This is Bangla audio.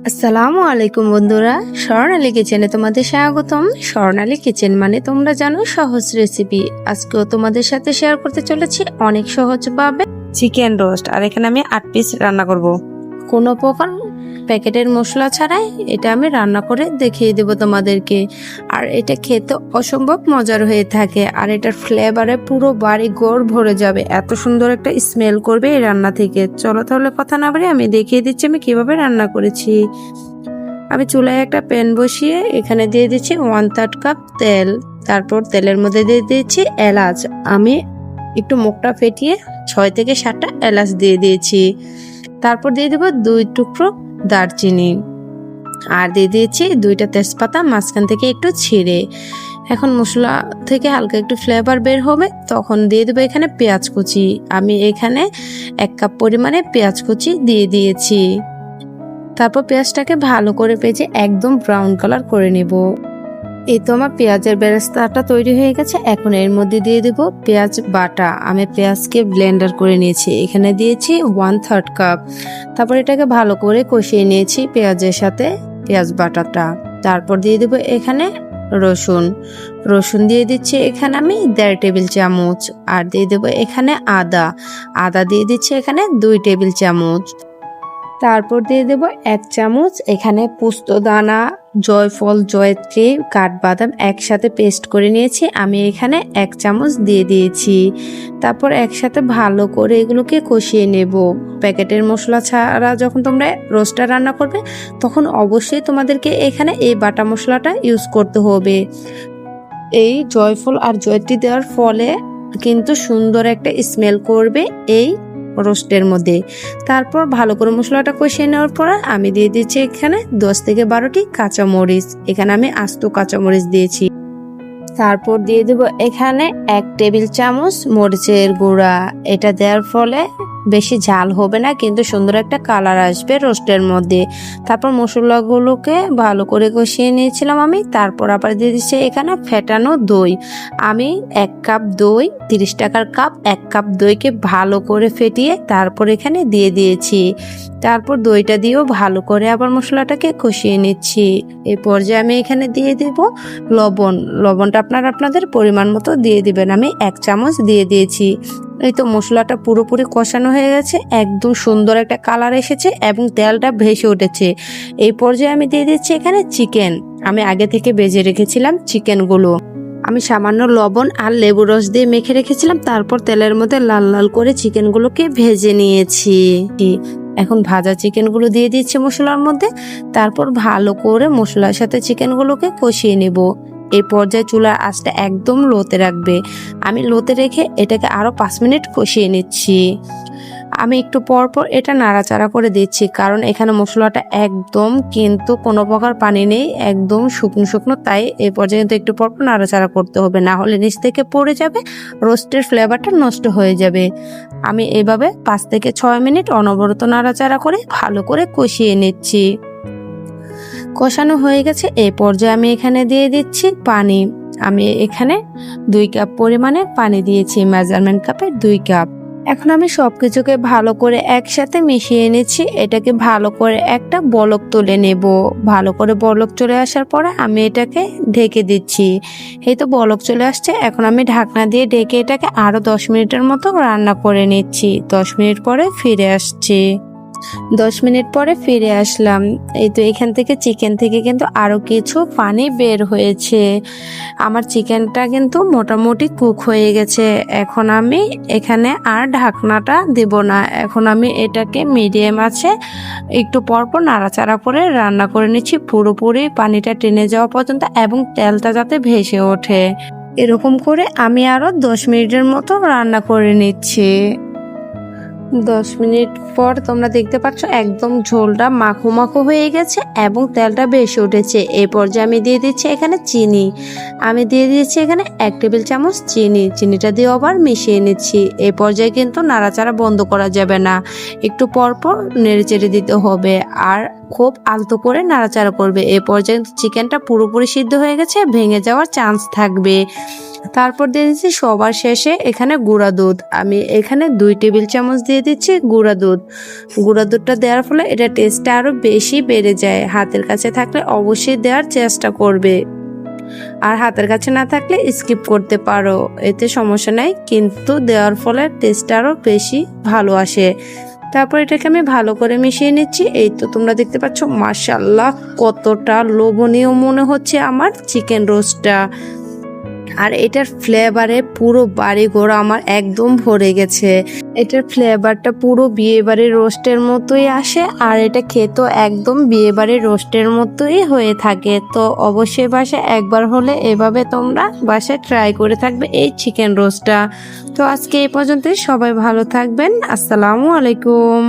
আসসালামু আলাইকুম বন্ধুরা, স্বর্ণালী কিচেনে তোমাদের স্বাগতম। স্বর্ণালী কিচেন মানে তোমরা জানো সহজ রেসিপি। আজকেও তোমাদের সাথে শেয়ার করতে চলেছি অনেক সহজভাবে চিকেন রোস্ট। আর এখানে আমি 8 পিস রান্না করব, কোনো প্রকার প্যাকেটের মশলা ছাড়াই এটা আমি রান্না করে দেখিয়ে দেব তোমাদেরকে। আর এটা খেতে অসম্ভব মজার হয়ে থাকে, আর এটার ফ্লেভারে পুরো বাড়ি ঘর ভরে যাবে। এত সুন্দর একটা স্মেল করবে এই রান্না থেকে। চলো তাহলে কথা না বলে আমি দেখিয়ে দিচ্ছি আমি কিভাবে রান্না করেছি। আমি চুলায় একটা প্যান বসিয়ে এখানে দিয়ে দিচ্ছি 1/3 কাপ তেল। তারপর তেলের মধ্যে দিয়ে দিচ্ছি এলাচ। আমি একটু মুখটা ফেটিয়ে 6 থেকে 7টা এলাচ দিয়ে দিয়েছি। তারপর দিয়ে দেবো 2 টুকরো দারচিনি, আর দিয়ে দিয়েছি 2টা তেজপাতা মাঝখান থেকে একটু ছিঁড়ে। এখন মশলা থেকে হালকা একটু ফ্লেভার বের হবে, তখন দিয়ে দেবো এখানে পেঁয়াজ কুচি। আমি এখানে 1 কাপ পরিমাণে পেঁয়াজ কুচি দিয়ে দিয়েছি। তারপর পেঁয়াজটাকে ভালো করে ভেজে একদম ব্রাউন কালার করে নেব। এই তো আমার পেঁয়াজের বেরেস্তাটা তৈরি হয়ে গেছে। এখন এর মধ্যে দিয়ে দেব পেঁয়াজ বাটা। আমি পেঁয়াজকে ব্লেন্ডার করে নিয়েছি, এখানে দিয়েছি 1/3 কাপ। তারপর এটাকে ভালো করে কষিয়ে নিয়েছি পেঁয়াজের সাথে পেঁয়াজ বাটাটা। তারপর দিয়ে দেব এখানে রসুন দিয়ে দিচ্ছি এখানে আমি 1.5 টেবিল চামচ। আর দিয়ে দেব এখানে আদা দিয়ে দিচ্ছি এখানে 2 টেবিল চামচ। তারপর দিয়ে দেব 1 চামচ এখানে পোস্ত দানা, জয়ফল, জয়ত্রী, কাঠবাদাম একসাথে পেস্ট করে নিয়েছি, আমি এখানে 1 চামচ দিয়ে দিয়েছি। তারপর একসাথে ভালো করে এগুলোকে কষিয়ে নেব। প্যাকেটের মশলা ছাড়া যখন তোমরা রোস্টটা রান্না করবে তখন অবশ্যই তোমাদেরকে এখানে এই বাটা মশলাটা ইউজ করতে হবে। এই জয়ফল আর জয়ত্রী দেওয়ার ফলে কিন্তু সুন্দর একটা স্মেল করবে এই রোস্টের মধ্যে। তারপর ভালো করে মশলাটা কষিয়ে নেওয়ার পর আমি দিয়ে দিচ্ছি এখানে 10 থেকে 12টি কাঁচামরিচ। এখানে আমি আস্ত কাঁচামরিচ দিয়েছি। তারপর দিয়ে দেব এখানে 1 টেবিল চামচ মরিচের গুঁড়া। এটা দেওয়ার ফলে বেশি ঝাল হবে না, কিন্তু সুন্দর একটা কালার আসবে রোস্টের মধ্যে। তারপর মশলাগুলোকে ভালো করে কষিয়ে নিয়েছিলাম আমি। তারপর আবার দিয়ে দিচ্ছি এখানে ফেটানো দই। আমি 1 কাপ দই, 30 টাকার কাপ, 1 কাপ দইকে ভালো করে ফেটিয়ে তারপর এখানে দিয়ে দিয়েছি। তারপর দইটা দিয়েও ভালো করে আবার মশলাটাকে কষিয়ে নিচ্ছি। এই পর্যায়ে আমি এখানে দিয়ে দেব লবণটা আপনাদের পরিমাণ মতো দিয়ে দিবেন। আমি 1 চামচ দিয়ে দিয়েছি। এই তো মশলাটা পুরোপুরি কষানো হয়ে গেছে, একদম সুন্দর একটা কালার এসেছে এবং তেলটা ভেসে উঠেছে। এই পর্যায়ে আমি দিয়ে দিচ্ছি এখানে চিকেন। আমি আগে থেকে ভেজে রেখেছিলাম চিকেনগুলো। আমি সামান্য লবণ আর লেবু রস দিয়ে মেখে রেখেছিলাম। তারপর তেলের মধ্যে লাল লাল করে চিকেনগুলোকে ভেজে নিয়েছি। এখন ভাজা চিকেনগুলো দিয়ে দিচ্ছি মশলার মধ্যে। তারপর ভালো করে মশলার সাথে চিকেনগুলোকে কষিয়ে নেব। এই পর্যায়ে চুলার আঁচটা একদম লোতে রাখবে। আমি লোতে রেখে এটাকে আরো 5 মিনিট কষিয়ে নিচ্ছি। আমি একটু পর পর এটা নাড়াচাড়া করে দিচ্ছি, কারণ এখানে মশলাটা একদম কিন্তু কোনো প্রকার পানি নেই, একদম শুকনো শুকনো। তাই এই পর্যায়ে কিন্তু একটু পর পর নাড়াচাড়া করতে হবে, না হলে নিচ থেকে পড়ে যাবে, রোস্টের ফ্লেভারটা নষ্ট হয়ে যাবে। আমি এভাবে 5 থেকে 6 মিনিট অনবরত নাড়াচাড়া করে ভালো করে কষিয়ে নিচ্ছি। কষানো হয়ে গেছে। এই পর্যায়ে আমি এখানে দিয়ে দিচ্ছি পানি। আমি এখানে 2 কাপ পরিমাণে পানি দিয়েছি, মেজারমেন্ট কাপে 2 কাপ। এখন আমি সবকিছুকে ভালো করে একসাথে মিশিয়ে নিচ্ছি। এটাকে ভালো করে একটা বলক তুলে নেব। ভালো করে বলক চলে আসার পরে আমি এটাকে ঢেকে দিচ্ছি। এই তো বলক চলে আসছে। এখন আমি ঢাকনা দিয়ে ঢেকে এটাকে আরো 10 মিনিটের মতো রান্না করে নিচ্ছি। 10 মিনিট পরে ফিরে আসছি। 10 মিনিট পরে ফিরে আসলাম। এই তো এখান থেকে চিকেন থেকে কিন্তু আরো কিছু পানি বের হয়েছে। আমার চিকেনটা কিন্তু মোটামুটি কুক হয়ে গেছে। এখন আমি এখানে আর ঢাকনাটা দেব না। এখন আমি এটাকে মিডিয়াম আছে একটু পরপর নাড়াচাড়া করে রান্না করে নিচ্ছি, পুরোপুরি পানিটা টেনে যাওয়া পর্যন্ত এবং তেলটা যাতে ভেসে ওঠে। এরকম করে আমি আরো 10 মিনিটের মতো রান্না করে নিচ্ছি। 10 মিনিট পর তোমরা দেখতে পাচ্ছ একদম ঝোলটা মাখো মাখো হয়ে গেছে এবং তেলটা বেশি উঠেছে। এই পর্যায়ে আমি দিয়ে দিচ্ছি এখানে চিনি। আমি দিয়ে দিচ্ছি এখানে 1 টেবিল চামচ চিনিটা দিয়ে আবার মিশিয়ে নিচ্ছি। এই পর্যায়ে কিন্তু নাড়াচাড়া বন্ধ করা যাবে না, একটু পর পর নেড়েচেড়ে দিতে হবে আর খুব আলতো করে নাড়াচাড়া করবে। এই পর্যায়ে চিকেনটা পুরোপুরি সিদ্ধ হয়ে গেছে, ভেঙে যাওয়ার চান্স থাকবে। তারপর দিয়ে দিচ্ছি সবার শেষে এখানে গুঁড়া দুধ। আমি এখানে 2 টেবিল চামচ দিয়ে দিচ্ছি গুঁড়া দুধ। গুঁড়া দুধটা দেওয়ার ফলে এটা টেস্টটা আরো বেশি বেড়ে যায়। হাতের কাছে থাকলে অবশ্যই দেওয়ার চেষ্টা করবে, আর হাতের কাছে না থাকলে স্কিপ করতে পারো, এতে সমস্যা নাই, কিন্তু দেওয়ার ফলে টেস্টটা আরো বেশি ভালো আসে। তারপর এটাকে আমি ভালো করে মিশিয়ে নিচ্ছি। এই তো তোমরা দেখতে পাচ্ছ মাশাআল্লাহ কতটা লোভনীয় মনে হচ্ছে আমার চিকেন রোস্টটা। আর এটার ফ্লেভারে পুরো বাড়িঘর আমার একদম ভরে গেছে। এটার ফ্লেভারটা পুরো বিয়ে বাড়ির রোস্টের মতোই আসে, আর এটা খেতেও একদম বিয়ে বাড়ির রোস্টের মতোই হয়ে থাকে। তো অবশ্যই বাসায় একবার হলে এভাবে তোমরা বাসায় ট্রাই করে থাকবে এই চিকেন রোস্টটা। তো আজকে এই পর্যন্তই, সবাই ভালো থাকবেন। আসসালামু আলাইকুম।